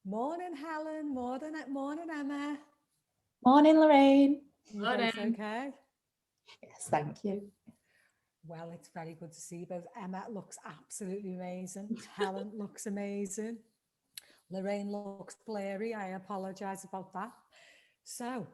Morning, Helen. Morning, Emma. Morning, Lorraine. You Morning. both okay? Yes, thank you. Well, it's very good to see you both. Emma looks absolutely amazing. Helen looks amazing. Lorraine looks blurry. I apologise about that. So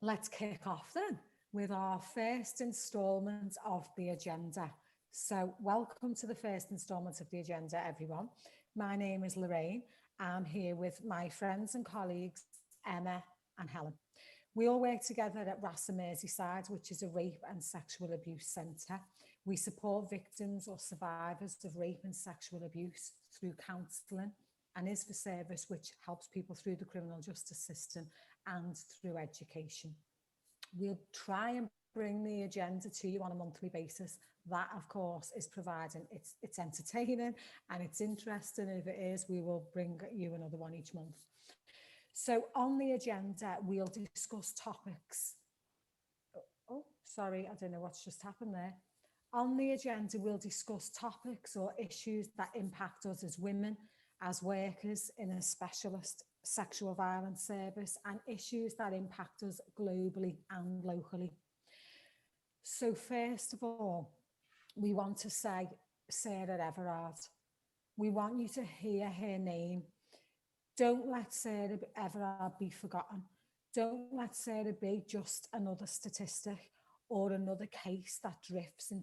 let's kick off then with our first instalment of the agenda. So welcome to the first instalment of the agenda, everyone. My name is Lorraine. I'm here with my friends and colleagues, Emma and Helen. We all work together at RASA Merseyside, which is a rape and sexual abuse centre. We support victims or survivors of rape and sexual abuse through counselling and is for service which helps people through the criminal justice system and through education. We'll try and bring the agenda to you on a monthly basis. That, of course, is providing it's entertaining and it's interesting. If it is, we will bring you another one each month. So on the agenda, we'll discuss topics. Oh, sorry, I don't know what's just happened there. On the agenda, we'll discuss topics or issues that impact us as women, as workers in a specialist sexual violence service, and issues that impact us globally and locally. So first of all, we want to say Sarah Everard. We want you to hear her name. Don't let Sarah Everard be forgotten. Don't let Sarah be just another statistic or another case that drifts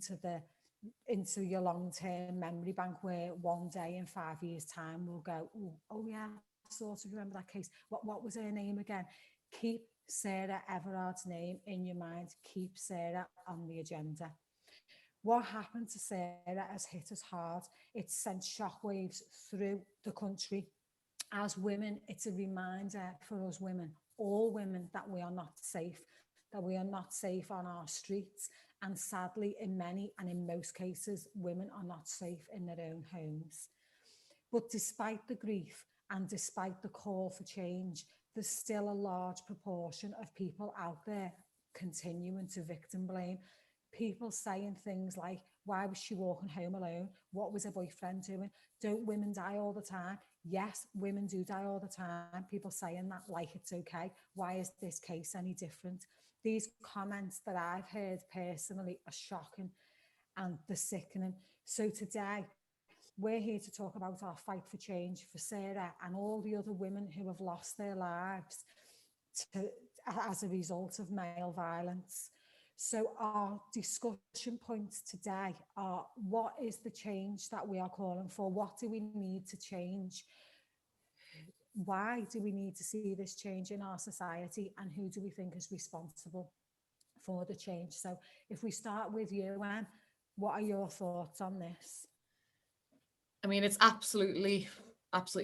into your long-term memory bank, where one day in 5 years' time we'll go, oh yeah, I sort of remember that case. What was her name again? Keep Sarah Everard's name in your mind. Keep Sarah on the agenda. What happened to Sarah has hit us hard. It's sent shockwaves through the country. As women, it's a reminder for us women, all women, that we are not safe, that we are not safe on our streets. And sadly, in many and in most cases, women are not safe in their own homes. But despite the grief and despite the call for change, there's still a large proportion of people out there continuing to victim blame. People saying things like, why was she walking home alone? What was her boyfriend doing? Don't women die all the time? Yes, women do die all the time. People saying that like it's okay. Why is this case any different? These comments that I've heard personally are shocking and they're sickening. So today, we're here to talk about our fight for change for Sarah and all the other women who have lost their lives as a result of male violence. So our discussion points today are, what is the change that we are calling for? What do we need to change? Why do we need to see this change in our society? And who do we think is responsible for the change? So if we start with you, Anne, what are your thoughts on this? I mean, it's absolutely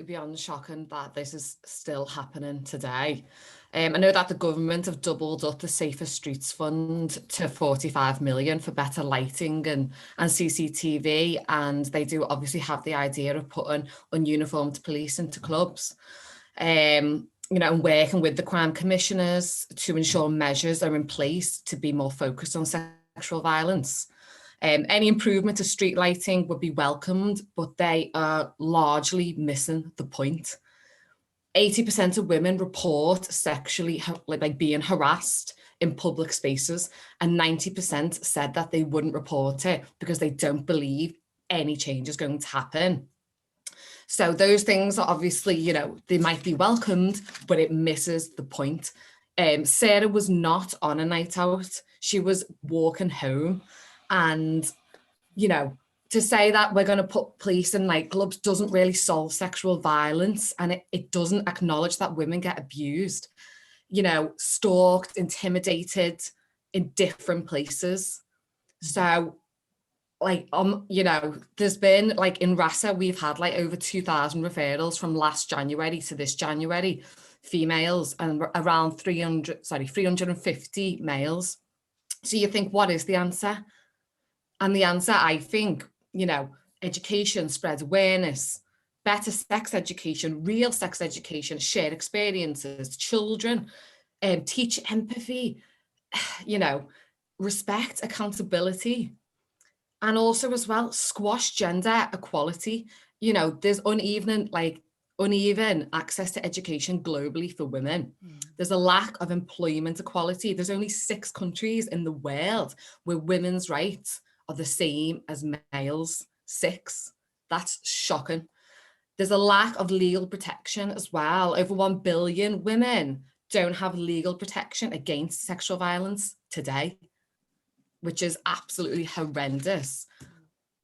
beyond shocking that this is still happening today. I know that the government have doubled up the Safer Streets Fund to 45 million for better lighting and CCTV, and they do obviously have the idea of putting ununiformed police into clubs. And working with the crime commissioners to ensure measures are in place to be more focused on sexual violence. Any improvement to street lighting would be welcomed, but they are largely missing the point. 80% of women report sexually like being harassed in public spaces, and 90% said that they wouldn't report it because they don't believe any change is going to happen. So those things are obviously, they might be welcomed, but it misses the point. Sarah was not on a night out. She was walking home. And, to say that we're going to put police in nightclubs doesn't really solve sexual violence. And it doesn't acknowledge that women get abused, stalked, intimidated in different places. So there's been in RASA, we've had over 2,000 referrals from last January to this January, females, and around 350 males. So you think, what is the answer? And the answer, I think, education, spread awareness, better sex education, real sex education, share experiences, children, teach empathy, respect, accountability. And also as well, squash gender equality. There's uneven uneven access to education globally for women. There's a lack of employment equality. There's only 6 countries in the world where women's rights are the same as males. 6. That's shocking. There's a lack of legal protection as well. Over 1 billion women don't have legal protection against sexual violence today, which is absolutely horrendous.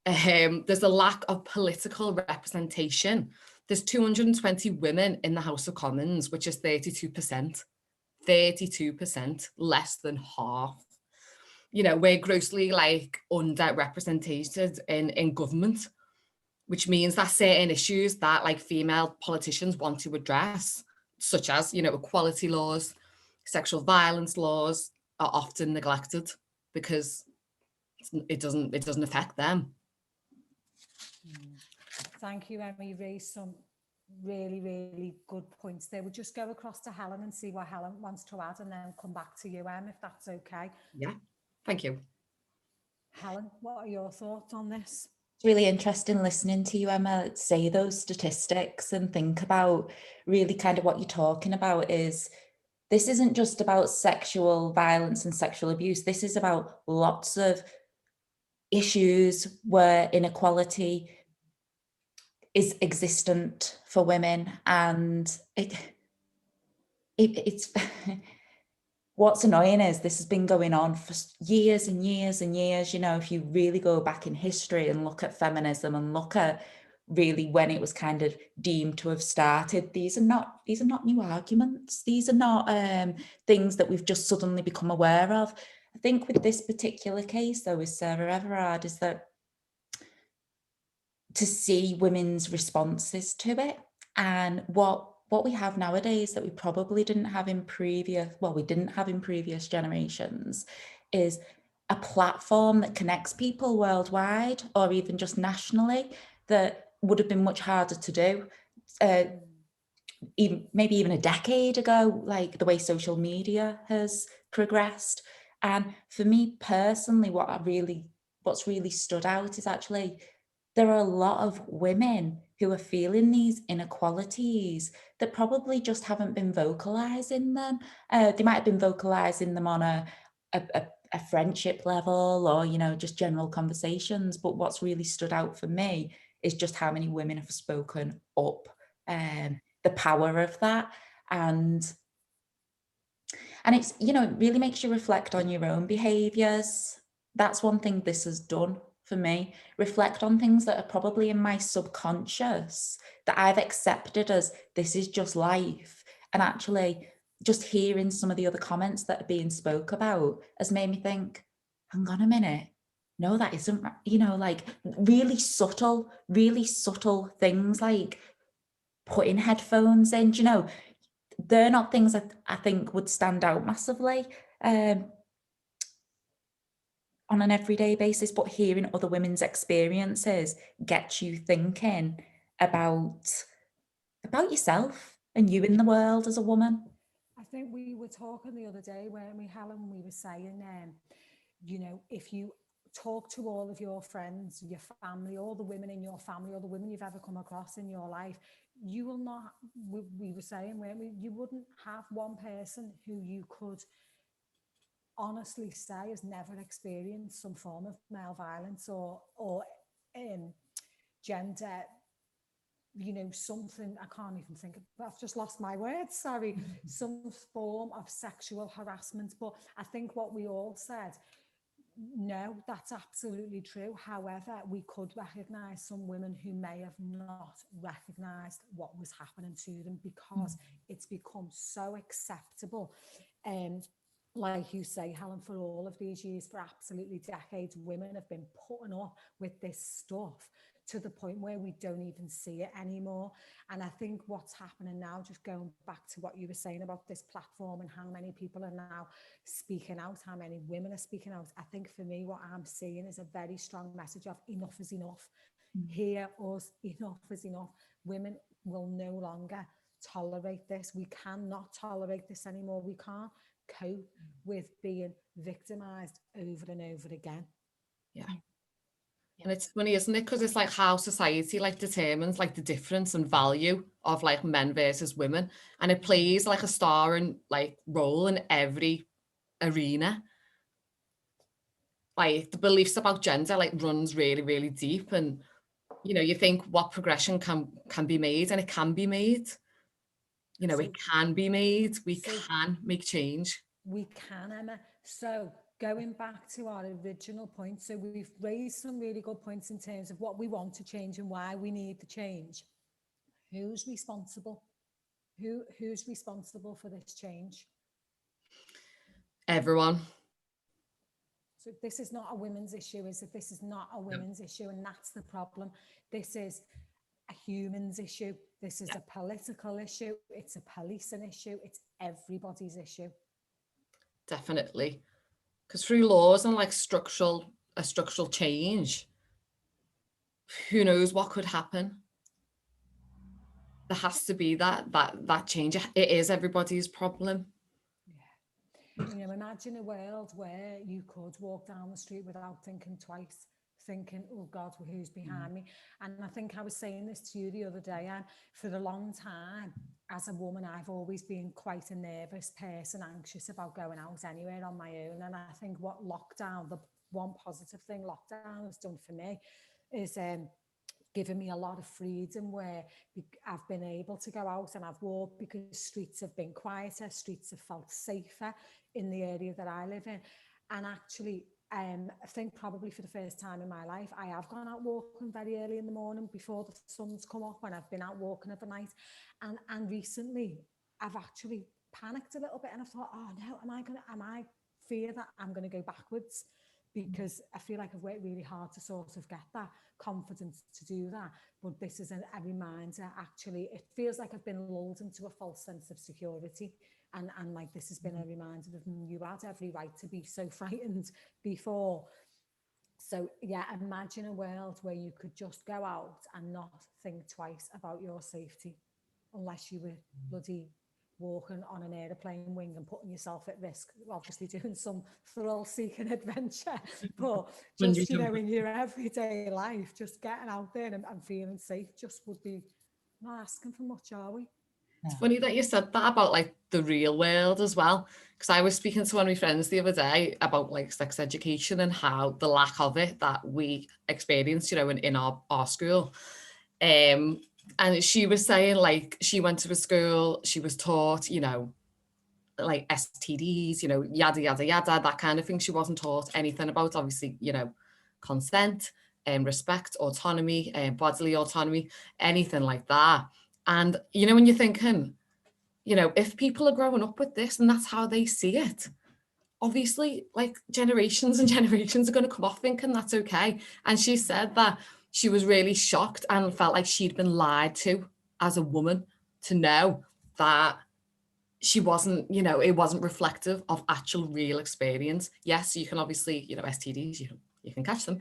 There's a lack of political representation. There's 220 women in the House of Commons, which is 32%. 32%, less than half. You know, we're grossly like underrepresented in government, which means that certain issues that like female politicians want to address, such as, you know, equality laws, sexual violence laws, are often neglected because it doesn't affect them. Thank you, Emma. You raised some really, really good points there. We'll just go across to Helen and see what Helen wants to add and then come back to you, Em, if that's okay. Yeah, thank you. Helen, what are your thoughts on this? It's really interesting listening to you, Emma, say those statistics and think about really kind of what you're talking about is this isn't just about sexual violence and sexual abuse. This is about lots of issues where inequality is existent for women, and it's what's annoying is this has been going on for years and years and years. You know, if you really go back in history and look at feminism and look at really when it was kind of deemed to have started, these are not new arguments. These are not things that we've just suddenly become aware of. I think with this particular case, though, with Sarah Everard, is that to see women's responses to it, and what we have nowadays that we probably didn't have in previous generations is a platform that connects people worldwide or even just nationally that would have been much harder to do maybe even a decade ago, like the way social media has progressed. And for me personally, what's really stood out is actually there are a lot of women who are feeling these inequalities that probably just haven't been vocalizing them. They might have been vocalizing them on a friendship level or, you know, just general conversations. But what's really stood out for me is just how many women have spoken up, the power of that. And it's, you know, it really makes you reflect on your own behaviors. That's one thing this has done for me. Reflect on things that are probably in my subconscious that I've accepted as this is just life. And actually just hearing some of the other comments that are being spoke about has made me think, hang on a minute. No, that isn't, you know, like really subtle things like putting headphones in, you know, they're not things that I think would stand out massively on an everyday basis, but hearing other women's experiences gets you thinking about yourself and you in the world as a woman. I think we were talking the other day, weren't we, Helen? We were saying, you know, if you talk to all of your friends, your family, all the women in your family, all the women you've ever come across in your life, you will not, we were saying, weren't we, you wouldn't have one person who you could honestly say has never experienced some form of male violence or gender, you know, something, I can't even think of, I've just lost my words, sorry, some form of sexual harassment. But I think what we all said, no, that's absolutely true. However, we could recognise some women who may have not recognised what was happening to them because it's become so acceptable. Like you say, Helen, for all of these years, for absolutely decades, women have been putting up with this stuff to the point where we don't even see it anymore. And I think what's happening now, just going back to what you were saying about this platform and how many people are now speaking out, how many women are speaking out, I think for me, what I'm seeing is a very strong message of enough is enough. Hear us, enough is enough. Women will no longer tolerate this. We cannot tolerate this anymore. We can't cope with being victimized over and over again. And it's funny, isn't it? Because it's like how society like determines like the difference and value of like men versus women. And it plays like a star and like role in every arena. Like the beliefs about gender like runs really, really deep. And you know, you think what progression can be made, and it can be made. You know, it can be made. We can make change. We can, Emma. So going back to our original point, so we've raised some really good points in terms of what we want to change and why we need the change. Who's responsible? Who's responsible for this change? Everyone. So this is not a women's issue, is it? This is not a women's issue, and that's the problem. This is a humans issue. This is a political issue. It's a policing issue. It's everybody's issue. Definitely. Because through laws and like a structural change, who knows what could happen? There has to be that change. It is everybody's problem. Yeah. You know, imagine a world where you could walk down the street without thinking twice, thinking, oh God, who's behind me? And I think I was saying this to you the other day, and for a long time, as a woman, I've always been quite a nervous person, anxious about going out anywhere on my own. And I think what lockdown, the one positive thing lockdown has done for me is given me a lot of freedom, where I've been able to go out and I've walked because streets have been quieter, streets have felt safer in the area that I live in. And actually, I think probably for the first time in my life, I have gone out walking very early in the morning before the sun's come up, and I've been out walking at the night. And recently, I've actually panicked a little bit, and I thought, oh no, am I fear that I'm going to go backwards? Because I feel like I've worked really hard to sort of get that confidence to do that. But this is a reminder, actually, it feels like I've been lulled into a false sense of security. And like this has been a reminder of you had every right to be so frightened before. So yeah, imagine a world where you could just go out and not think twice about your safety, unless you were bloody walking on an aeroplane wing and putting yourself at risk, obviously doing some thrill-seeking adventure, but just, you know, in your everyday life, just getting out there and feeling safe just would be not asking for much, are we? It's funny that you said that about like the real world as well, because I was speaking to one of my friends the other day about like sex education and how the lack of it that we experience, you know, in our school. And she was saying like she went to a school, she was taught, you know, like STDs, you know, yada, yada, yada, that kind of thing. She wasn't taught anything about, obviously, you know, consent and respect, autonomy and bodily autonomy, anything like that. And, you know, when you're thinking, you know, if people are growing up with this and that's how they see it, obviously, like generations and generations are going to come off thinking that's okay. And she said that she was really shocked and felt like she'd been lied to as a woman, to know that she wasn't, you know, it wasn't reflective of actual real experience. Yes, you can obviously, you know, STDs, you can catch them,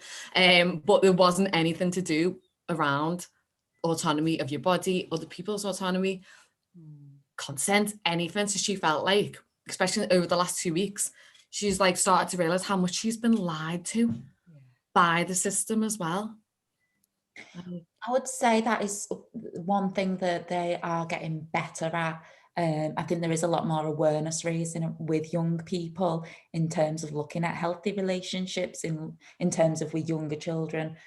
but there wasn't anything to do around autonomy of your body, other people's autonomy, consent, anything. So she felt like, especially over the last 2 weeks, she's like started to realize how much she's been lied to by the system as well. I would say that is one thing that they are getting better at. I think there is a lot more awareness raising with young people in terms of looking at healthy relationships, in terms of with younger children,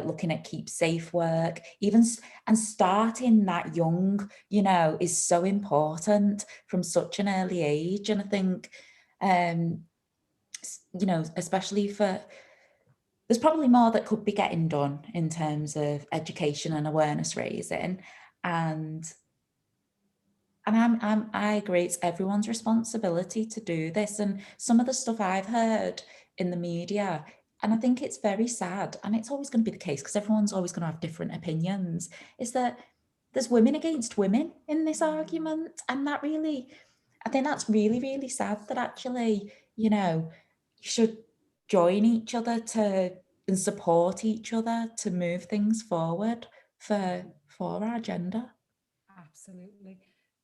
looking at keep safe work, even, and starting that young, you know, is so important from such an early age. And I think, you know, especially for, there's probably more that could be getting done in terms of education and awareness raising. And I agree, it's everyone's responsibility to do this. And some of the stuff I've heard in the media, and I think it's very sad, and it's always going to be the case because everyone's always going to have different opinions, is that there's women against women in this argument. And that really, I think that's really, really sad that actually, you know, you should join each other and support each other to move things forward for our agenda. Absolutely.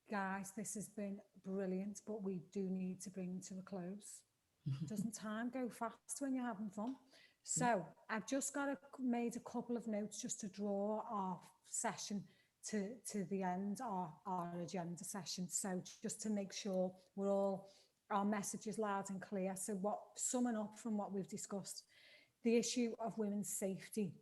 Guys, this has been brilliant, but we do need to bring to a close. Doesn't time go fast when you're having fun? So I've just made a couple of notes just to draw our session to the end, our agenda session. So just to make sure our message is loud and clear. So summing up from what we've discussed, the issue of women's safety,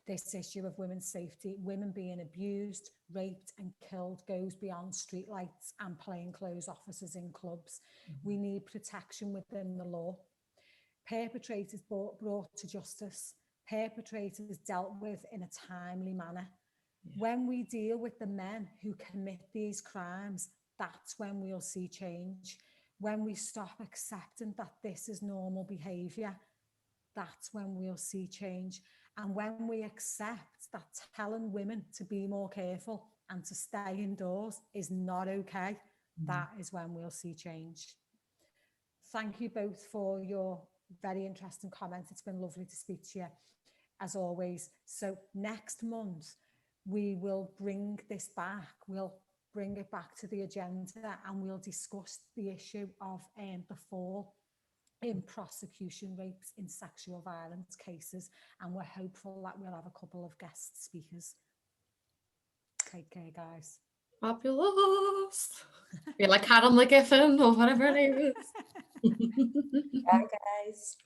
women being abused, raped and killed goes beyond streetlights and plainclothes officers in clubs. We need protection within the law. Perpetrators brought to justice, perpetrators dealt with in a timely manner. When we deal with the men who commit these crimes, that's when we'll see change. When we stop accepting that this is normal behaviour, that's when we'll see change. And when we accept that telling women to be more careful and to stay indoors is not okay, that is when we'll see change. Thank you both for your very interesting comments. It's been lovely to speak to you, as always. So next month, we will bring this back. We'll bring it back to the agenda and we'll discuss the issue of the fall in prosecution rates in sexual violence cases. And we're hopeful that we'll have a couple of guest speakers. Take care, guys. Fabulous. You're like Karen McGiffin or whatever it is. Bye, guys.